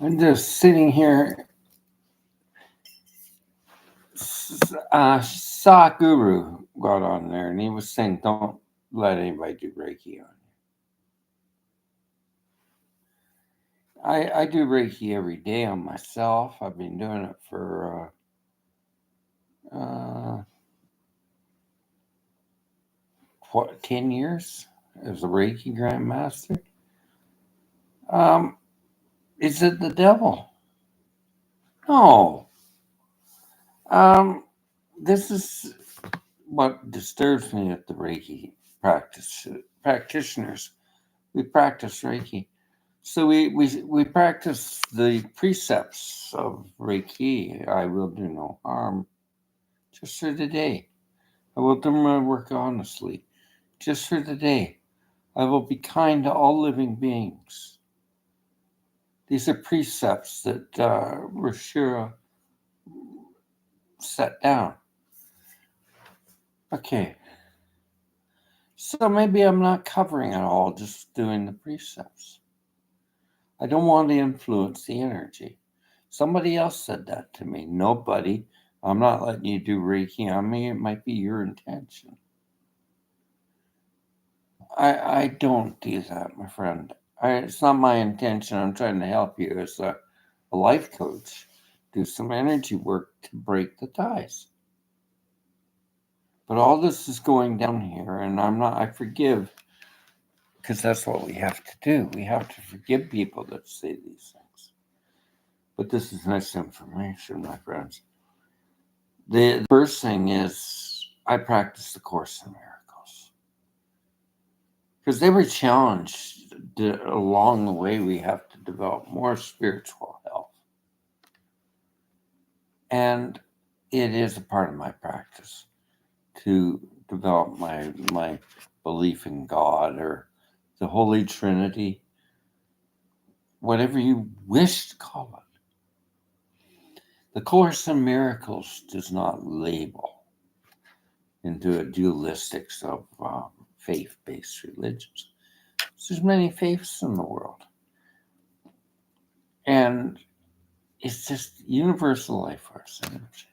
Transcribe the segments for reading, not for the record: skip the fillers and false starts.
I'm just sitting here. Sadhguru got on there and he was saying, don't let anybody do Reiki on you. I do Reiki every day on myself. I've been doing it for 10 years as a Reiki Grandmaster. Um, is it the devil? No. Um, this is what disturbs me at the Reiki practitioners. We practice Reiki. So we practice the precepts of Reiki. I will do no harm. Just for the day. I will do my work honestly. Just for the day. I will be kind to all living beings. These are precepts that Rashira set down. Okay. So maybe I'm not covering it all, just doing the precepts. I don't want to influence the energy. Somebody else said that to me. Nobody. I'm not letting you do Reiki on me. It might be your intention. I don't do that, my friend. It's not my intention. I'm trying to help you as a life coach. Do some energy work to break the ties. But all this is going down here, and I forgive because that's what we have to do. We have to forgive people that say these things. But this is nice information, my friends. The first thing is I practice the Course in Miracles because they were challenged along the way. We have to develop more spiritual health, and it is a part of my practice to develop my belief in God or the Holy Trinity, whatever you wish to call it. The Course in Miracles does not label into a dualistics of faith-based religions. There's many faiths in the world. And it's just universal life force energy.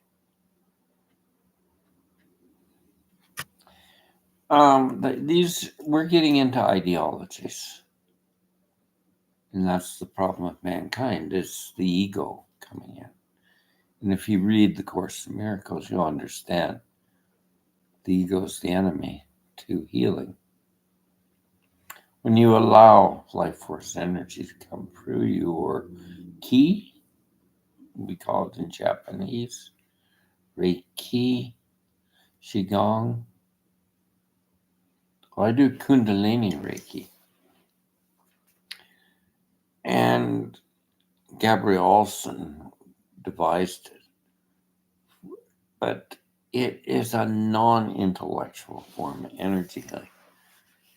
These we're getting into ideologies. And that's the problem with mankind, is the ego coming in. And if you read the Course in Miracles, you'll understand the ego is the enemy to healing. When you allow life force energy to come through you, or ki, we call it in Japanese, reiki, qigong. Well, I do kundalini reiki. And Gabrielle Olson devised it. But it is a non-intellectual form of energy healing.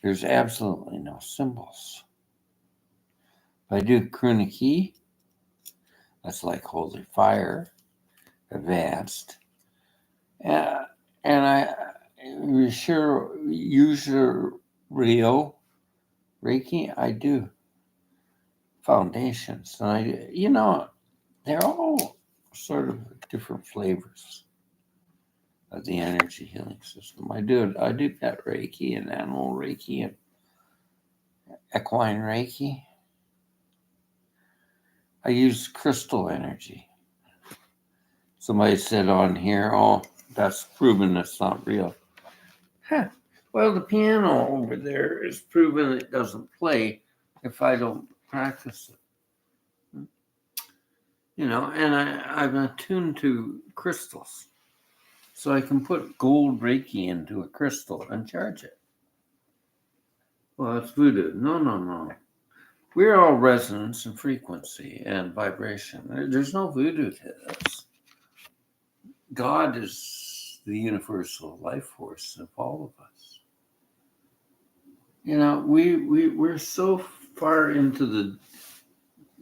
There's absolutely no symbols. If I do Kruniki, that's like holy fire, advanced. And I sure use Rio Reiki, I do foundations. And they're all sort of different flavors of the energy healing system. I do pet Reiki and animal Reiki and equine Reiki. I use crystal energy. Somebody said on here, oh, that's proven that's not real. Huh. Well, the piano over there is proven it doesn't play if I don't practice it. And I'm attuned to crystals. So I can put gold Reiki into a crystal and charge it. Well, that's voodoo. No. We're all resonance and frequency and vibration. There's no voodoo to this. God is the universal life force of all of us. We're so far into the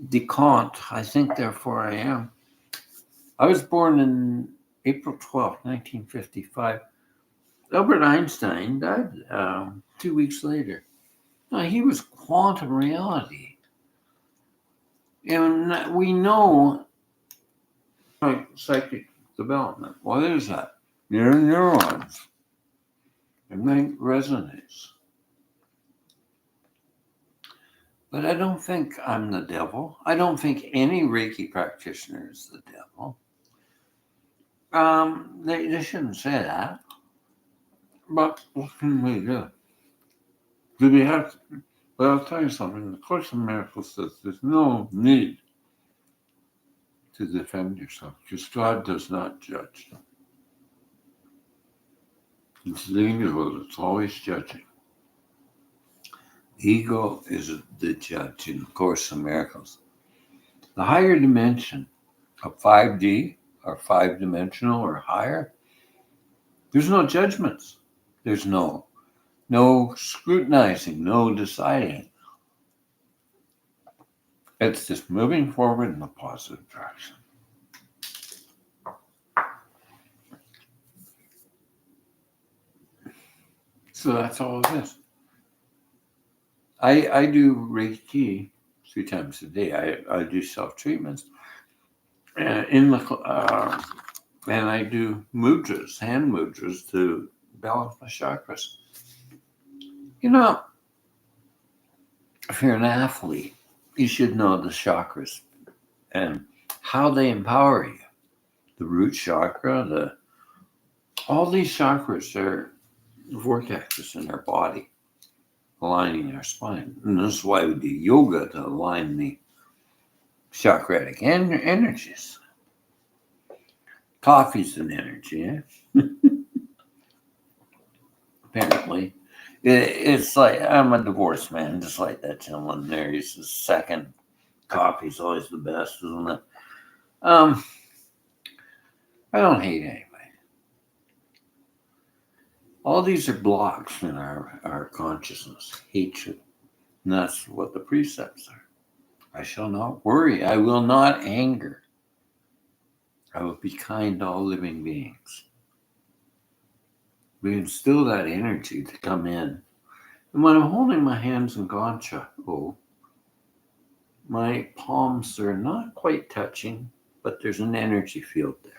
decant, I think, therefore I am. I was born in April 12th, 1955. Albert Einstein died 2 weeks later. Now, he was quantum reality. And we know, like psychic development, what is that? Your neurons. It resonates. But I don't think I'm the devil. I don't think any Reiki practitioner is the devil. They shouldn't say that. But what can we do? Do we have to? But I'll tell you something. The Course in Miracles says there's no need to defend yourself because God does not judge. It's the ego that's always judging. Ego is the judge in the Course in Miracles. The higher dimension of 5D or 5-dimensional or higher, there's no judgments. There's no scrutinizing, no deciding. It's just moving forward in a positive direction. So that's all it is. I do Reiki 3 times a day. I do self-treatments. And I do mudras, hand mudras to balance my chakras. You know, if you're an athlete, you should know the chakras and how they empower you. The root chakra, all these chakras are vortexes in our body, aligning our spine. And this is why we do yoga, to align the chakratic energies. Coffee's an energy, eh? Apparently. It's like, I'm a divorced man, just like that gentleman there. He's the second. Coffee's always the best, isn't it? I don't hate anybody. All these are blocks in our consciousness, hatred. And that's what the precepts are. I shall not worry. I will not anger. I will be kind to all living beings. We instill that energy to come in. And when I'm holding my hands in Gancha, my palms are not quite touching, but there's an energy field there.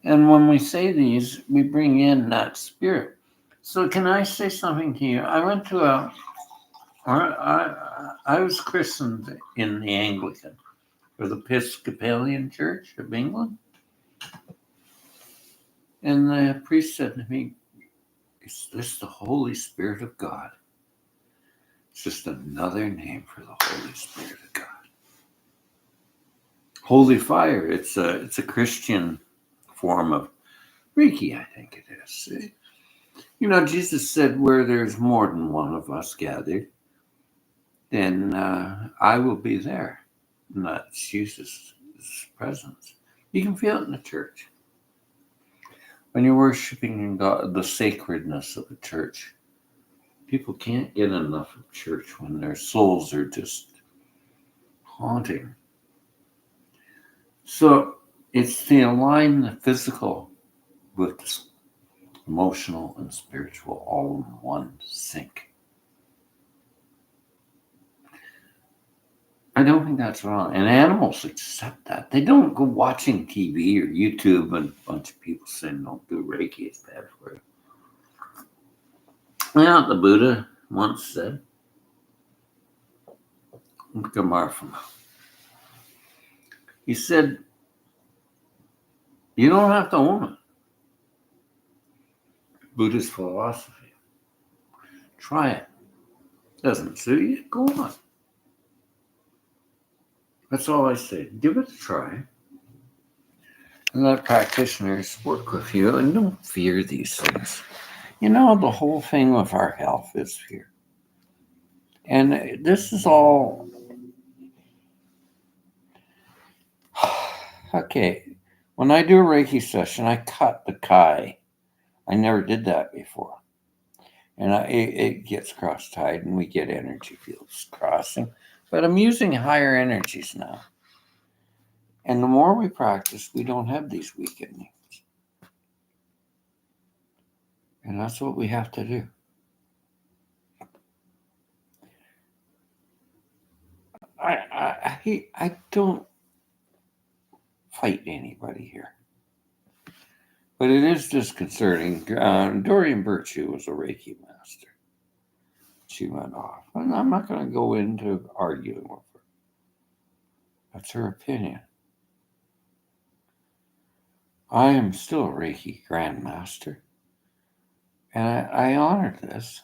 And when we say these, we bring in that spirit. So can I say something to you? I went to I was christened in the Anglican, or the Episcopalian Church of England. And the priest said to me, "Is this the Holy Spirit of God?" It's just another name for the Holy Spirit of God. Holy fire, it's a Christian form of Reiki, I think it is. You know, Jesus said, where there's more than one of us gathered, then I will be there. And that's Jesus' presence. You can feel it in the church. When you're worshiping in God, the sacredness of the church, people can't get enough of church when their souls are just haunting. So it's to align the physical with the emotional and spiritual all in one sync. I don't think that's wrong. And animals accept that. They don't go watching TV or YouTube and a bunch of people saying don't do Reiki, it's bad for you. Yeah, the Buddha once said, Gamarfama. He said, you don't have to own it. Buddhist philosophy. Try it. Doesn't suit you? Go on. That's all I say. Give it a try. And let practitioners work with you, and don't fear these things. You know, the whole thing with our health is fear. And this is all okay. When I do a Reiki session, I cut the Kai. I never did that before. And it gets cross-tied, and we get energy fields crossing. But I'm using higher energies now. And the more we practice, we don't have these weakenings. And that's what we have to do. I don't fight anybody here. But it is disconcerting. Dorian Virtue was a Reiki master. She went off. And I'm not going to go into arguing with her. That's her opinion. I am still a Reiki Grandmaster. And I honor this.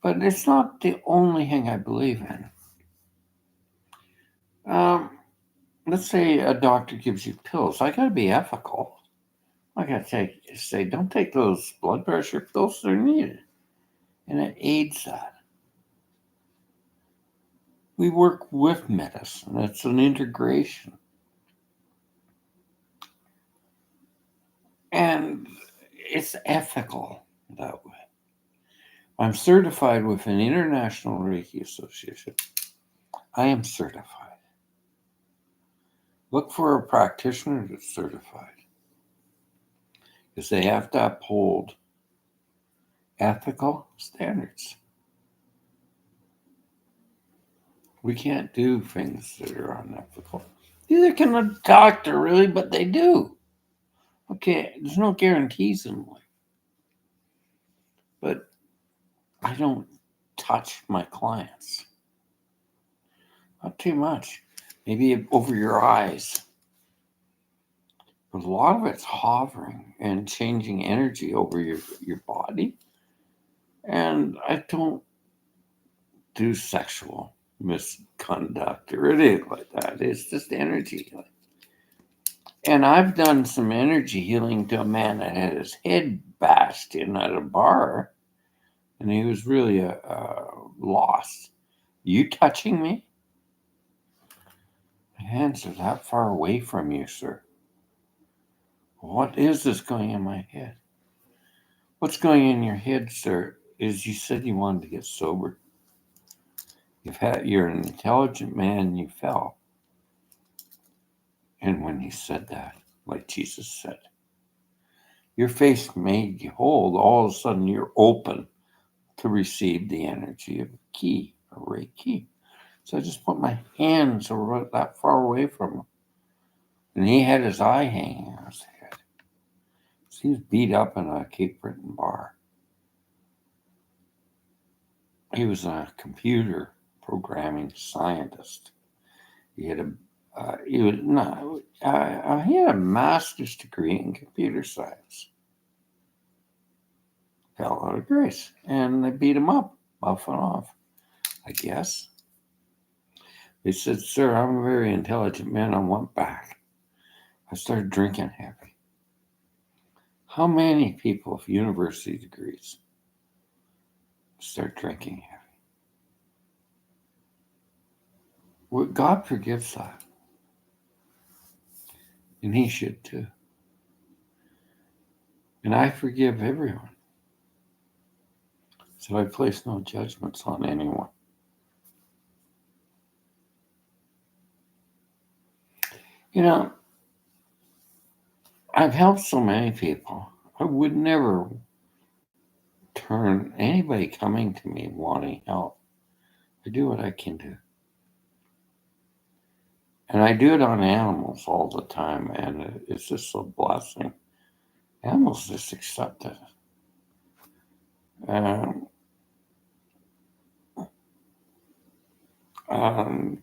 But it's not the only thing I believe in. Let's say a doctor gives you pills. I got to be ethical. I got to say, don't take those blood pressure pills. They're needed. And it aids that. We work with medicine. It's an integration. And it's ethical that way. I'm certified with an International Reiki Association. I am certified. Look for a practitioner that's certified. Because they have to uphold ethical standards. We can't do things that are unethical. Neither can a doctor, really, but they do. Okay, there's no guarantees in life. But I don't touch my clients. Not too much. Maybe over your eyes. But a lot of it's hovering and changing energy over your body. And I don't do sexual misconduct or anything like that. It's just energy healing. And I've done some energy healing to a man that had his head bashed in at a bar. And he was really lost. You touching me? My hands are that far away from you, sir. What is this going in my head? What's going in your head, sir, is you said you wanted to get sober. You're an intelligent man, you fell. And when he said that, like Jesus said, your faith made you whole. All of a sudden, you're open to receive the energy of a key, a Reiki. So I just put my hands over that far away from him. And he had his eye hanging on his head. So he was beat up in a Cape Breton bar. He was a computer programming scientist. He had he had a master's degree in computer science. Fell out of grace, and they beat him up, off and off, I guess. They said, "Sir, I'm a very intelligent man. I want back." I started drinking heavy. How many people with university degrees start drinking heavy? Well, God forgives that. And he should too. And I forgive everyone. So I place no judgments on anyone. You know, I've helped so many people. I would never turn anybody coming to me wanting help. I do what I can do. And I do it on animals all the time, and it's just a blessing. Animals just accept it.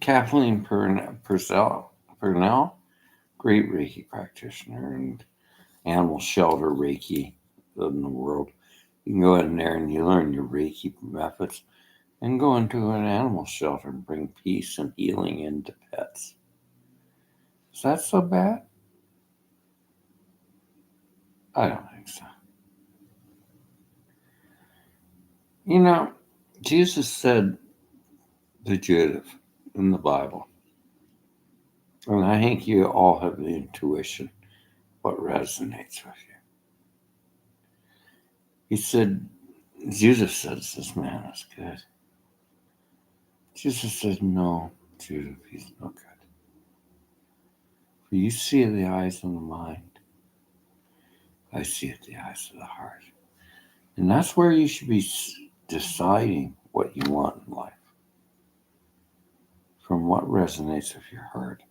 Kathleen Purnell, great Reiki practitioner and animal shelter Reiki in the world. You can go in there and you learn your Reiki methods and go into an animal shelter and bring peace and healing into pets. Is that so bad? I don't think so. You know, Jesus said the Judith in the Bible, and I think you all have the intuition what resonates with you. He said, Jesus says this man is good. Jesus said, no, Judith, he's no good. For you see the eyes of the mind. I see it the eyes of the heart. And that's where you should be deciding what you want in life. from what resonates with your heart.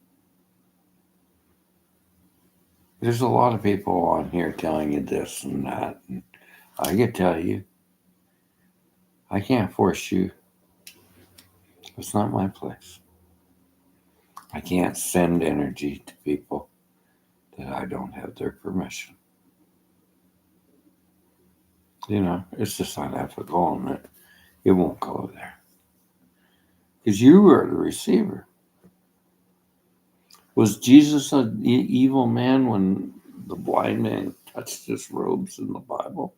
There's a lot of people on here telling you this and that, and I can tell you, I can't force you. It's not my place. I can't send energy to people that I don't have their permission. It's just unethical, and it won't go there. Because you are the receiver. Was Jesus an evil man when the blind man touched his robes in the Bible?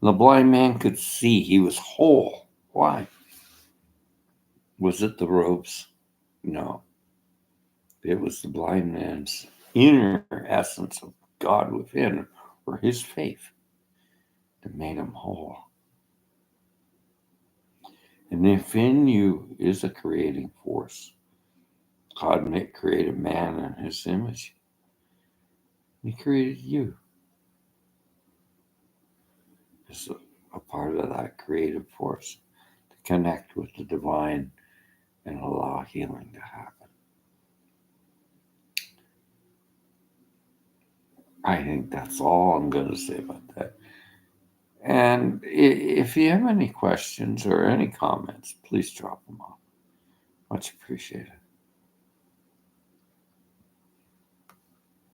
The blind man could see. He was whole. Why? Was it the robes? No. It was the blind man's inner essence of God within, or his faith, that made him whole. And if in you is a creating force, God created man in his image. He created you as a part of that creative force to connect with the divine and allow healing to happen. I think that's all I'm going to say about that. And if you have any questions or any comments, please drop them off. Much appreciated.